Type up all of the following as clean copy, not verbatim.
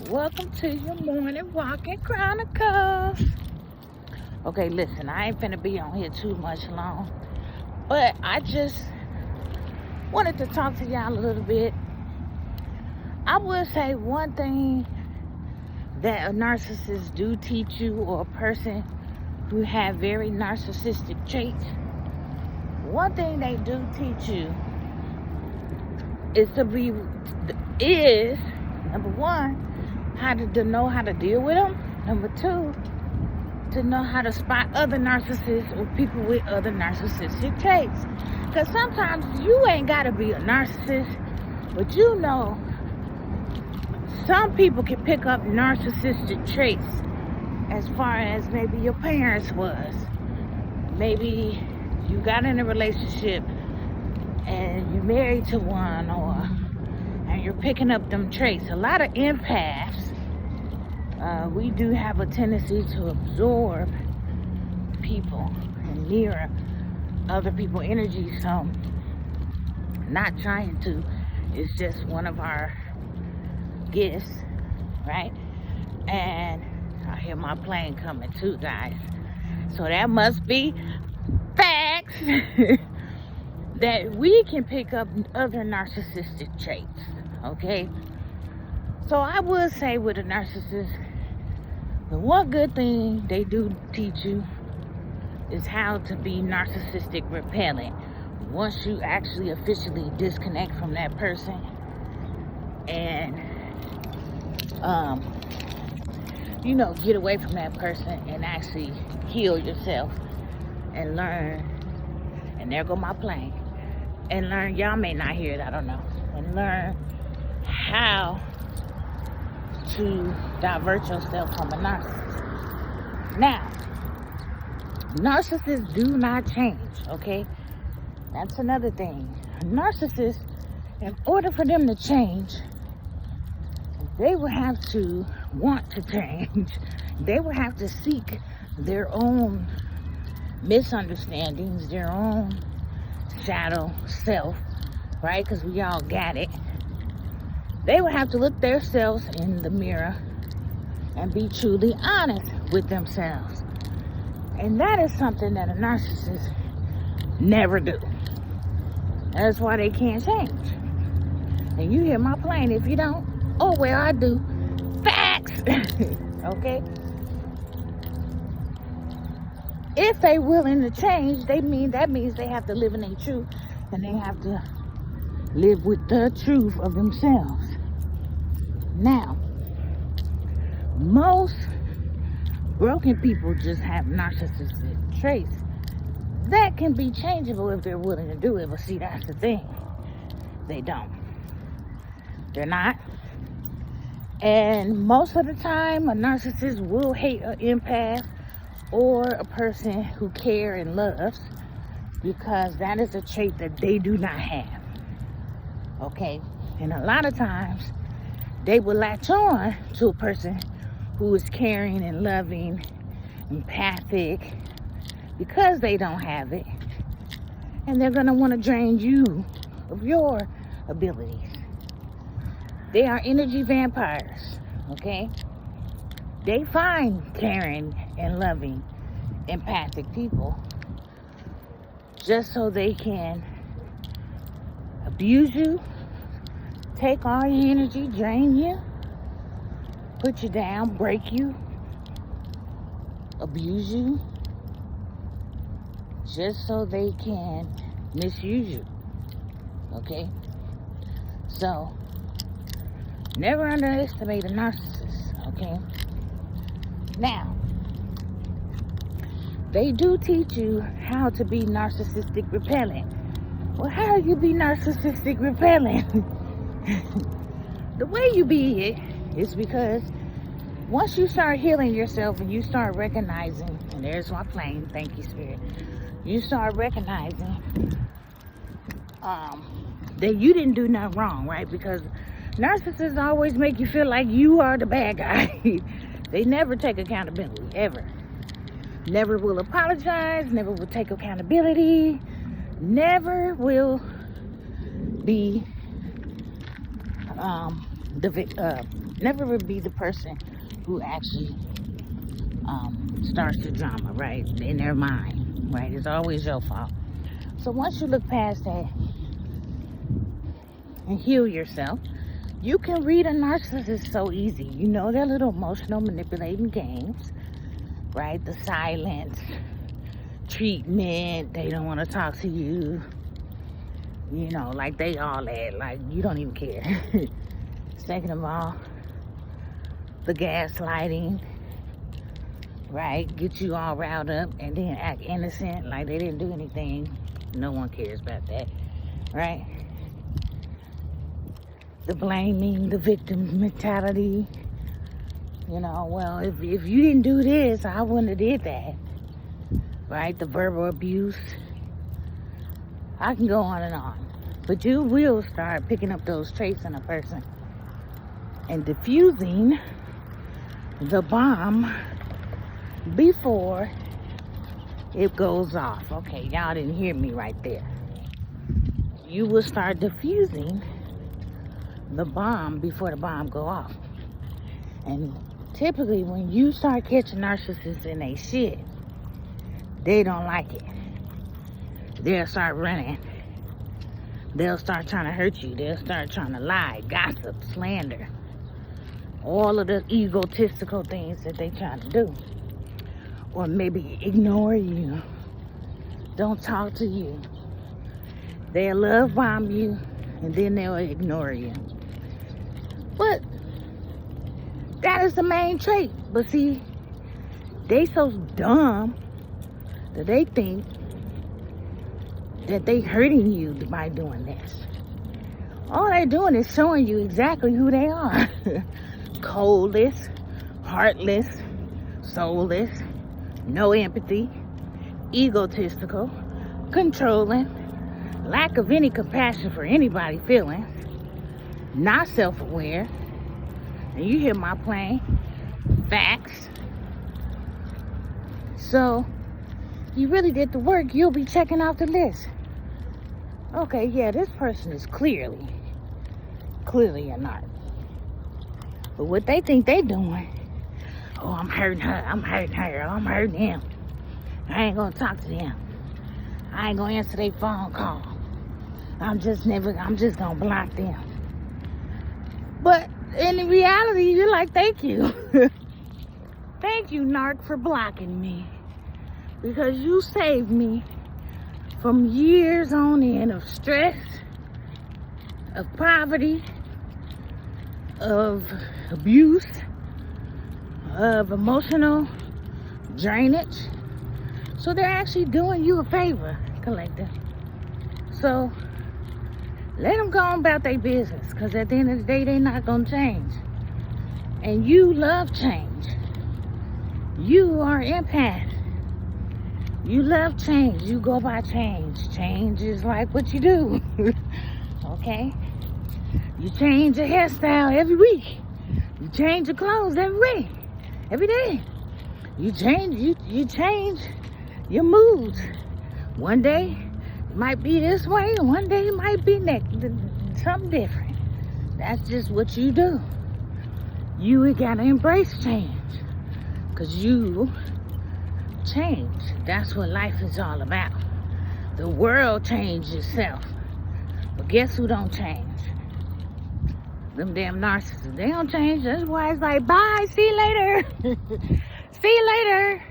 Welcome to your morning walking chronicles. Okay, listen, I ain't finna be on here too much long, but I just wanted to talk to y'all a little bit. I would say one thing that a narcissist do teach you, or a person who have very narcissistic traits, one thing they do teach you is number one, how to know how to deal with them. Number two, to know how to spot other narcissists or people with other narcissistic traits. Because sometimes you ain't got to be a narcissist, but you know, some people can pick up narcissistic traits as far as maybe your parents was. Maybe you got in a relationship and you're married to one, and you're picking up them traits. A lot of empaths, we do have a tendency to absorb people and mirror other people's energy. So, not trying to, it's just one of our gifts, right? And I hear my plane coming too, guys. So that must be facts that we can pick up other narcissistic traits, okay? So I would say with a narcissist, the one good thing they do teach you is how to be narcissistic repellent. Once you actually officially disconnect from that person and get away from that person and actually heal yourself and learn, and there go my plane, and learn, y'all may not hear it, I don't know, and learn how to divert yourself from a narcissist. Now, narcissists do not change, okay? That's another thing. Narcissists, in order for them to change, they will have to want to change. They will have to seek their own misunderstandings, their own shadow self, right? Because we all got it. They will have to look themselves in the mirror and be truly honest with themselves. And that is something that a narcissist never do. That's why they can't change. And you hear my plane. If you don't, oh well, I do. Facts. Okay? If they willing to change, that means they have to live in their truth, and they have to live with the truth of themselves. Now, most broken people just have narcissistic traits that can be changeable if they're willing to do it. But see, that's the thing. They don't. They're not. And most of the time, a narcissist will hate an empath or a person who cares and loves, because that is a trait that they do not have. Okay? And a lot of times, they will latch on to a person who is caring and loving, empathic, because they don't have it. And they're going to want to drain you of your abilities. They are energy vampires, okay? They find caring and loving, empathic people just so they can abuse you, take all your energy, drain you, put you down, break you, abuse you, just so they can misuse you, okay? So, never underestimate a narcissist, okay? Now, they do teach you how to be narcissistic repellent. Well, how do you be narcissistic repellent? The way you be it is because once you start healing yourself and you start recognizing, and there's my plane, thank you, Spirit. You start recognizing that you didn't do nothing wrong, right? Because narcissists always make you feel like you are the bad guy. They never take accountability, ever. Never will apologize, never will take accountability, never will be Never be the person who actually starts the drama, right? In their mind, right? It's always your fault. So once you look past that and heal yourself, you can read a narcissist so easy. You know their little emotional manipulating games, right? The silence, treatment, they don't want to talk to you. You know, like they all that, like you don't even care. Second of all, the gaslighting, right? Get you all riled up and then act innocent, like they didn't do anything. No one cares about that, right? The blaming, the victim mentality. You know, well, if you didn't do this, I wouldn't have did that, right? The verbal abuse. I can go on and on. But you will start picking up those traits in a person and diffusing the bomb before it goes off. Okay, y'all didn't hear me right there. You will start diffusing the bomb before the bomb go off. And typically when you start catching narcissists in they shit, they don't like it. They'll start running. They'll start trying to hurt you. They'll start trying to lie, gossip, slander. All of the egotistical things that they try to do. Or maybe ignore you. Don't talk to you. They'll love bomb you and then they'll ignore you. But that is the main trait. But see, they so dumb that they think that they hurting you by doing this. All they're doing is showing you exactly who they are. Coldless, heartless, soulless, no empathy, egotistical, controlling, lack of any compassion for anybody's feelings, not self-aware. And you hear my plain facts. So, you really did the work, you'll be checking off the list. Okay, yeah, this person is clearly a narc. But what they think they doing, oh, I'm hurting her, I'm hurting him. I ain't gonna talk to them. I ain't gonna answer their phone call. I'm just gonna block them. But in reality, you're like, thank you. Thank you, narc, for blocking me. Because you saved me from years on end of stress, of poverty, of abuse, of emotional drainage. So they're actually doing you a favor, collective. So let them go on about their business, because at the end of the day, they're not going to change. And you love change. You are empath. You love change. You go by change. Change is like what you do. Okay? You change your hairstyle every week. You change your clothes every week. Every day. You change your moods. One day it might be this way, and one day it might be something different. That's just what you do. You gotta embrace change. Because you change. That's what life is all about. The world changes itself. But guess who don't change? Them damn narcissists. They don't change. That's why it's like, bye, see you later. See you later.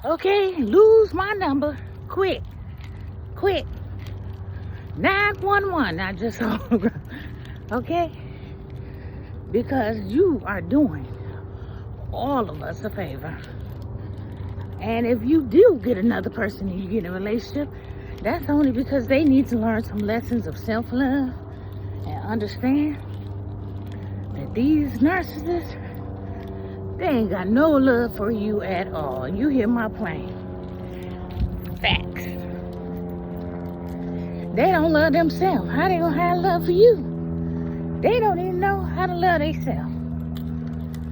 Okay, lose my number. Quick. 911. I just okay? Because you are doing all of us a favor. And if you do get another person and you get in a relationship, that's only because they need to learn some lessons of self-love and understand that these narcissists, they ain't got no love for you at all. You hear my plain facts. They don't love themselves. How they gonna have love for you? They don't even know how to love themselves.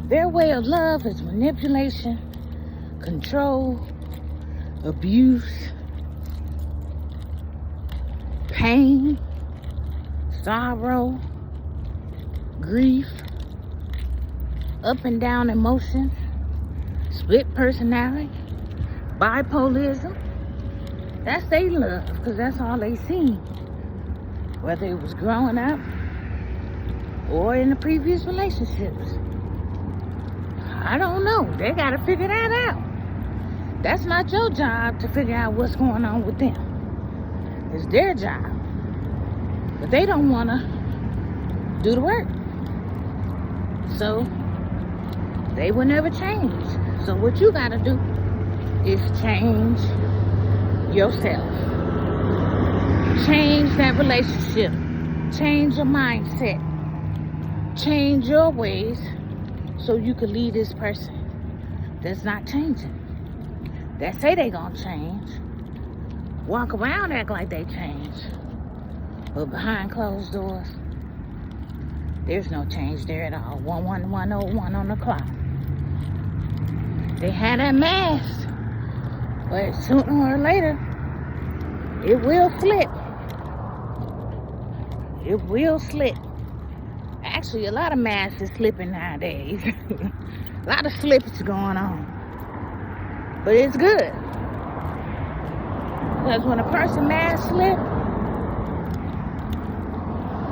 Their way of love is manipulation, control, abuse, pain, sorrow, grief, up and down emotions, split personality, bipolarism. That's they love, because that's all they seen. Whether it was growing up or in the previous relationships. I don't know. They gotta figure that out. That's not your job to figure out what's going on with them. It's their job. But they don't wanna do the work. So they will never change. So what you gotta do is change yourself. Change that relationship. Change your mindset. Change your ways so you can lead this person that's not changing. That say they gonna change. Walk around act like they change. But behind closed doors, there's no change there at all. 11101 on the clock. They had that mask. But sooner or later, it will slip. It will slip. Actually, a lot of masks is slipping nowadays. A lot of slippage going on. But it's good. Because when a person mask slip,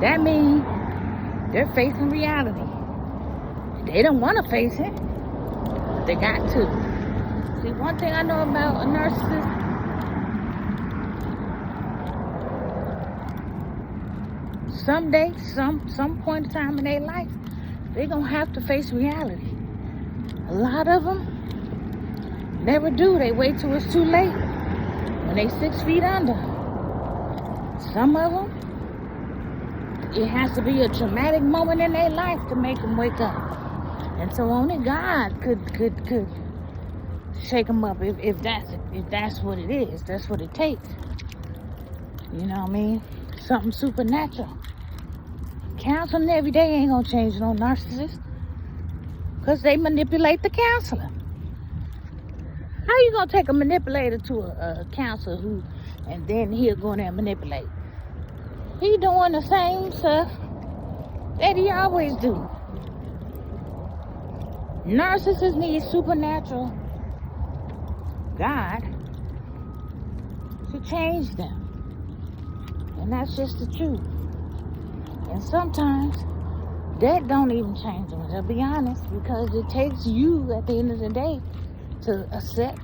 that means they're facing reality. They don't want to face it, but they got to. See, one thing I know about a narcissist, someday, some point in time in their life, they're going to have to face reality. A lot of them never do. They wait till it's too late when they 6 feet under. Some of them, it has to be a traumatic moment in their life to make them wake up. And so only God could shake them up if that's what it is. That's what it takes. You know what I mean? Something supernatural. Counseling every day ain't gonna change no narcissist, because they manipulate the counselor. How you gonna take a manipulator to a counselor who, and then he'll go in there and manipulate? He doing the same stuff that he always do. Narcissists need supernatural God to change them. And that's just the truth. And sometimes that don't even change them, to be honest, because it takes you at the end of the day to accept,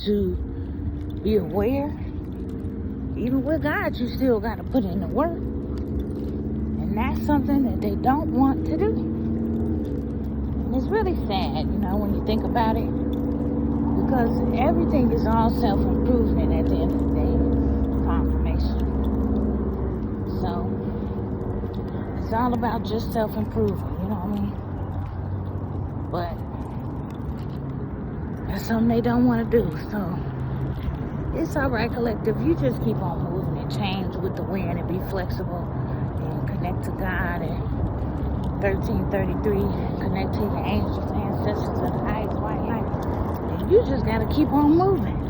to be aware. Even with God, you still got to put in the work. And that's something that they don't want to do. And it's really sad, you know, when you think about it, because everything is all self-improvement at the end of the day. Confirmation. So it's all about just self-improvement, you know what I mean? But that's something they don't want to do. So it's all right, collective. You just keep on moving and change with the wind and be flexible and connect to God. And 1333, connect to your angels, ancestors, and the highest white light. And you just gotta keep on moving.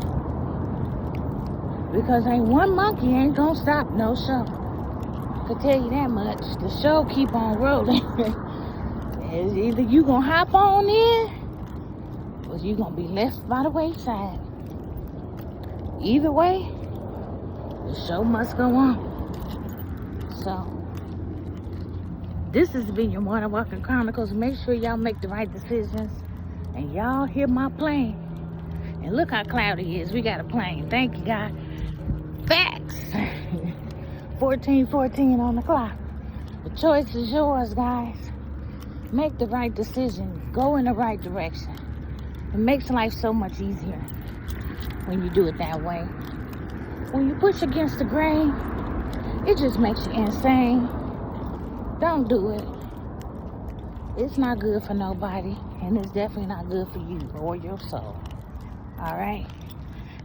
Because ain't one monkey ain't gonna stop no show. I can tell you that much. The show keep on rolling. It's either you gonna hop on in, or you gonna be left by the wayside. Either way, the show must go on. So, this has been your Morning Walking Chronicles. Make sure y'all make the right decisions. And y'all hear my plane. And look how cloudy it is. We got a plane. Thank you, God. Facts. 14:14 on the clock. The choice is yours, guys. Make the right decision. Go in the right direction. It makes life so much easier when you do it that way. When you push against the grain, it just makes you insane. Don't do it. It's not good for nobody, and it's definitely not good for you or your soul. All right?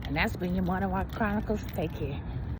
And that's been your Morning Walk Chronicles. Take care.